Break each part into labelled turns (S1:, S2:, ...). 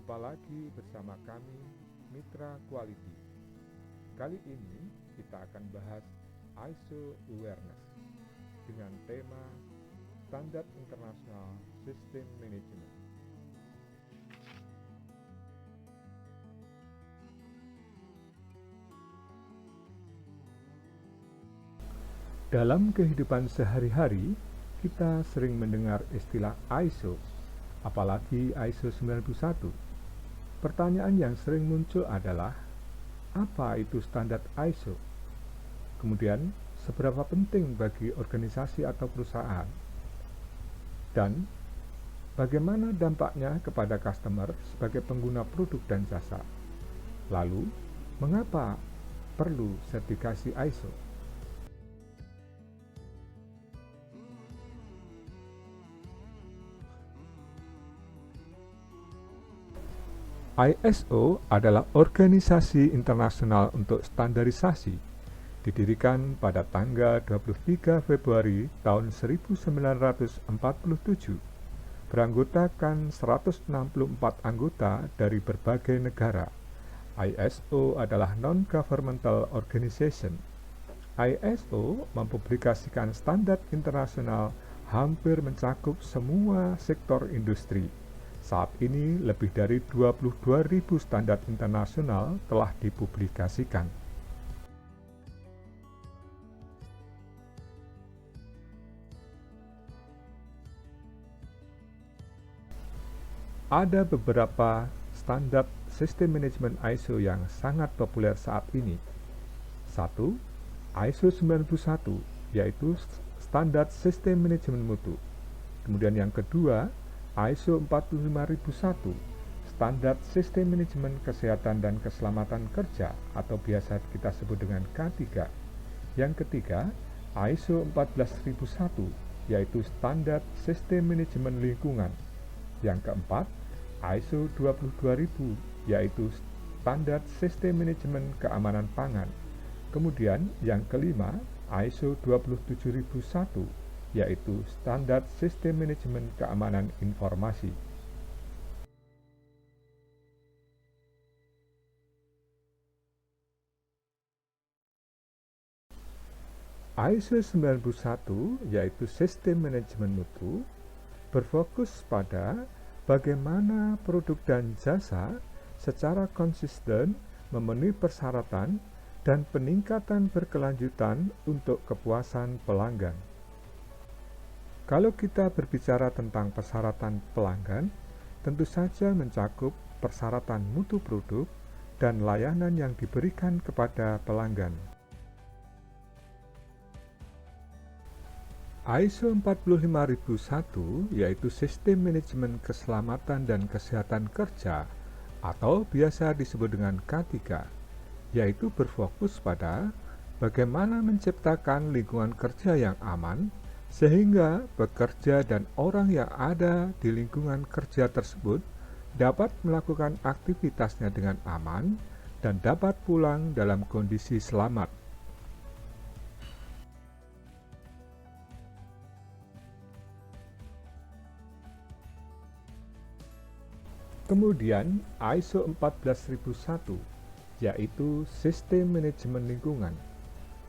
S1: Jumpa lagi bersama kami, Mitra Quality. Kali ini kita akan bahas ISO Awareness dengan tema Standar Internasional Sistem Manajemen. Dalam kehidupan sehari-hari, kita sering mendengar istilah ISO, apalagi ISO 91. Pertanyaan yang sering muncul adalah, apa itu standar ISO? Kemudian, seberapa penting bagi organisasi atau perusahaan? Dan, bagaimana dampaknya kepada customer sebagai pengguna produk dan jasa? Lalu, mengapa perlu sertifikasi ISO? ISO adalah organisasi internasional untuk standarisasi, didirikan pada tanggal 23 Februari tahun 1947, beranggotakan 164 anggota dari berbagai negara. ISO adalah non-governmental organization. ISO mempublikasikan standar internasional hampir mencakup semua sektor industri. Saat ini lebih dari 22.000 standar internasional telah dipublikasikan. Ada beberapa standar sistem manajemen ISO yang sangat populer saat ini. 1. ISO 91, yaitu standar sistem manajemen mutu. Kemudian yang kedua, ISO 45001, Standar Sistem Manajemen Kesehatan dan Keselamatan Kerja atau biasa kita sebut dengan K3. Yang ketiga, ISO 14001, yaitu Standar Sistem Manajemen Lingkungan. Yang keempat, ISO 22000, yaitu Standar Sistem Manajemen Keamanan Pangan. Kemudian yang kelima, ISO 27001, yaitu Standar Sistem Manajemen Keamanan Informasi. ISO 91, yaitu Sistem Manajemen Mutu, berfokus pada bagaimana produk dan jasa secara konsisten memenuhi persyaratan dan peningkatan berkelanjutan untuk kepuasan pelanggan. Kalau kita berbicara tentang persyaratan pelanggan, tentu saja mencakup persyaratan mutu produk dan layanan yang diberikan kepada pelanggan. ISO 45001 yaitu Sistem Manajemen Keselamatan dan Kesehatan Kerja atau biasa disebut dengan K3, yaitu berfokus pada bagaimana menciptakan lingkungan kerja yang aman sehingga pekerja dan orang yang ada di lingkungan kerja tersebut dapat melakukan aktivitasnya dengan aman dan dapat pulang dalam kondisi selamat. Kemudian ISO 14001, yaitu Sistem Manajemen Lingkungan,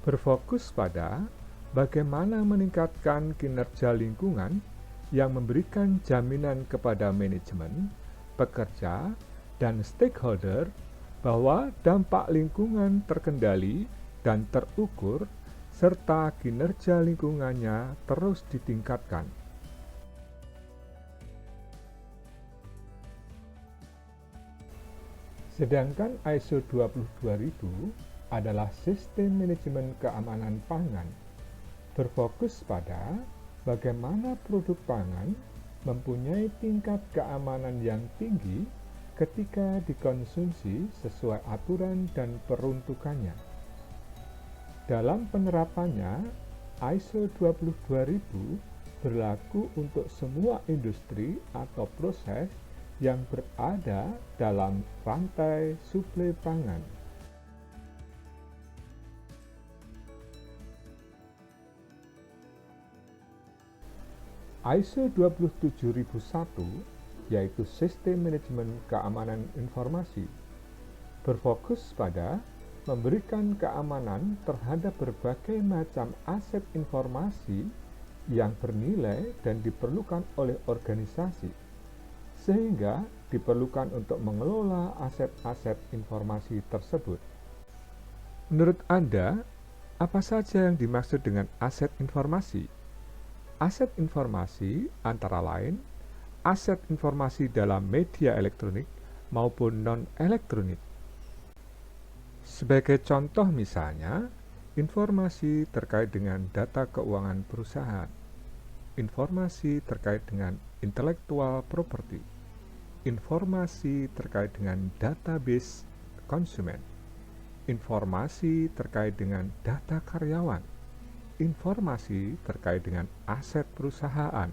S1: berfokus pada bagaimana meningkatkan kinerja lingkungan yang memberikan jaminan kepada manajemen, pekerja, dan stakeholder bahwa dampak lingkungan terkendali dan terukur serta kinerja lingkungannya terus ditingkatkan. Sedangkan ISO 22000 adalah Sistem Manajemen Keamanan Pangan, berfokus pada bagaimana produk pangan mempunyai tingkat keamanan yang tinggi ketika dikonsumsi sesuai aturan dan peruntukannya. Dalam penerapannya, ISO 22000 berlaku untuk semua industri atau proses yang berada dalam rantai suplai pangan. ISO 27001 yaitu Sistem Manajemen Keamanan Informasi, berfokus pada memberikan keamanan terhadap berbagai macam aset informasi yang bernilai dan diperlukan oleh organisasi, sehingga diperlukan untuk mengelola aset-aset informasi tersebut. Menurut Anda, apa saja yang dimaksud dengan aset informasi? Aset informasi antara lain aset informasi dalam media elektronik maupun non-elektronik. Sebagai contoh misalnya, informasi terkait dengan data keuangan perusahaan, informasi terkait dengan intellectual property, informasi terkait dengan database konsumen, informasi terkait dengan data karyawan, informasi terkait dengan aset perusahaan.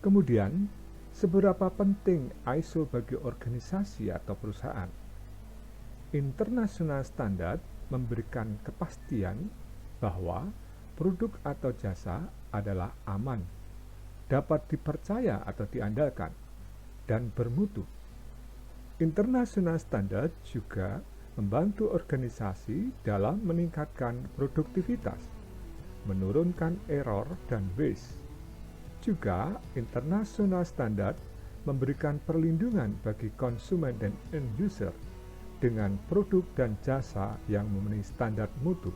S1: Kemudian, seberapa penting ISO bagi organisasi atau perusahaan? International Standard memberikan kepastian bahwa produk atau jasa adalah aman, dapat dipercaya atau diandalkan, dan bermutu. International Standard juga membantu organisasi dalam meningkatkan produktivitas, menurunkan error dan waste. Juga, International Standard memberikan perlindungan bagi konsumen dan end user dengan produk dan jasa yang memenuhi standar mutu.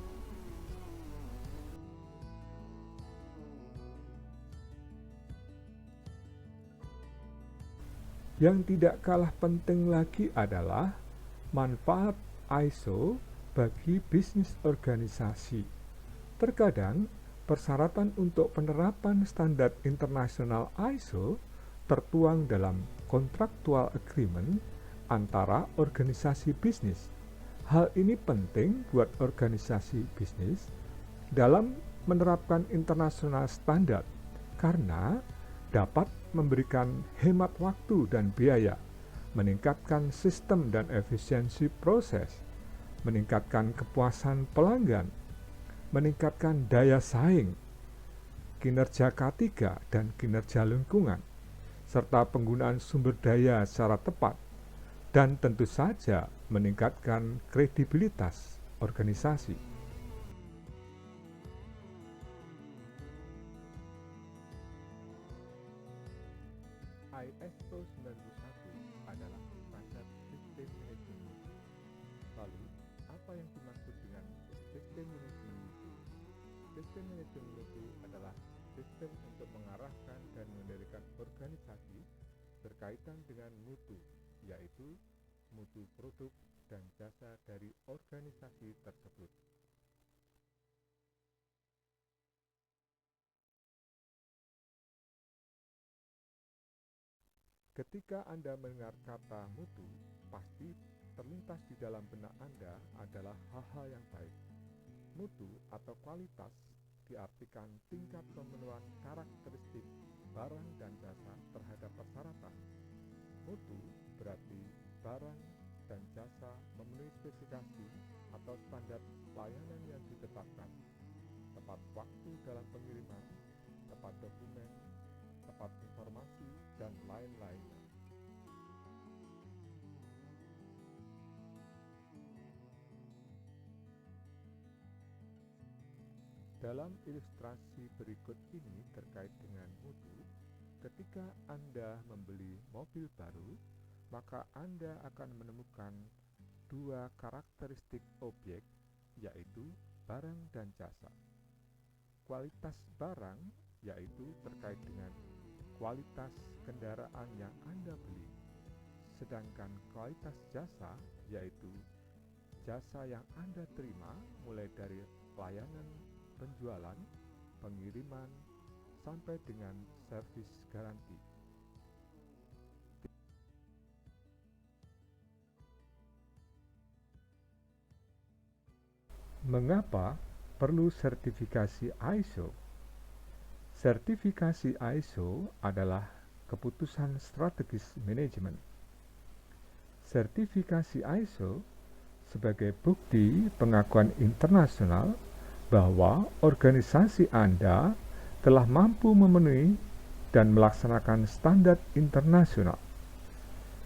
S1: Yang tidak kalah penting lagi adalah manfaat ISO bagi bisnis organisasi. Terkadang, persyaratan untuk penerapan standar internasional ISO tertuang dalam contractual agreement antara organisasi bisnis. Hal ini penting buat organisasi bisnis dalam menerapkan internasional standar karena dapat memberikan hemat waktu dan biaya, meningkatkan sistem dan efisiensi proses, meningkatkan kepuasan pelanggan, meningkatkan daya saing, kinerja K3 dan kinerja lingkungan, serta penggunaan sumber daya secara tepat, dan tentu saja meningkatkan kredibilitas organisasi. ISO 91 adalah standar sistem manajemen. Lalu, apa yang dimaksud dengan sistem manajemen mutu? Sistem manajemen mutu adalah sistem untuk mengarahkan dan mengendalikan organisasi berkaitan dengan mutu, yaitu mutu produk dan jasa dari organisasi tersebut. Ketika Anda mendengar kata mutu, pasti terlintas di dalam benak Anda adalah hal-hal yang baik. Mutu atau kualitas diartikan tingkat pemenuhan karakteristik barang dan jasa terhadap persyaratan. Mutu berarti barang dan jasa memenuhi spesifikasi atau standar layanan yang ditetapkan, tepat waktu dalam pengiriman, tepat dokumen, tepat informasi, dan lain-lainnya. Dalam ilustrasi berikut ini terkait dengan mutu, ketika Anda membeli mobil baru, maka Anda akan menemukan dua karakteristik objek, yaitu barang dan jasa. Kualitas barang, yaitu terkait dengan kualitas kendaraan yang Anda beli, sedangkan kualitas jasa, yaitu jasa yang Anda terima mulai dari layanan penjualan, pengiriman, sampai dengan servis garansi. Mengapa perlu sertifikasi ISO? Sertifikasi ISO adalah keputusan strategis manajemen. Sertifikasi ISO sebagai bukti pengakuan internasional bahwa organisasi Anda telah mampu memenuhi dan melaksanakan standar internasional.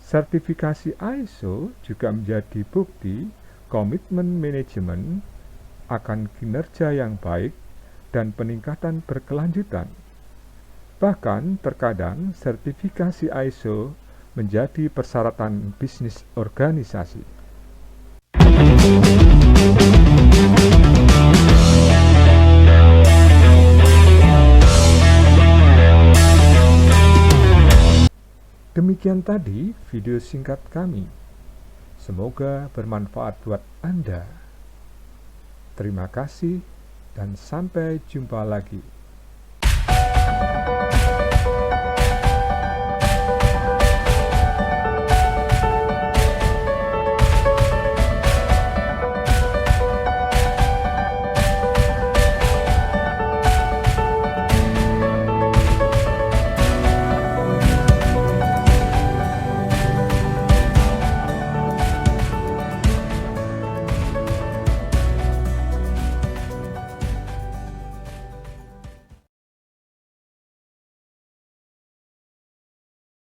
S1: Sertifikasi ISO juga menjadi bukti komitmen manajemen akan kinerja yang baik dan peningkatan berkelanjutan. Bahkan terkadang sertifikasi ISO menjadi persyaratan bisnis organisasi. Demikian tadi video singkat kami. Semoga bermanfaat buat Anda. Terima kasih dan sampai jumpa lagi.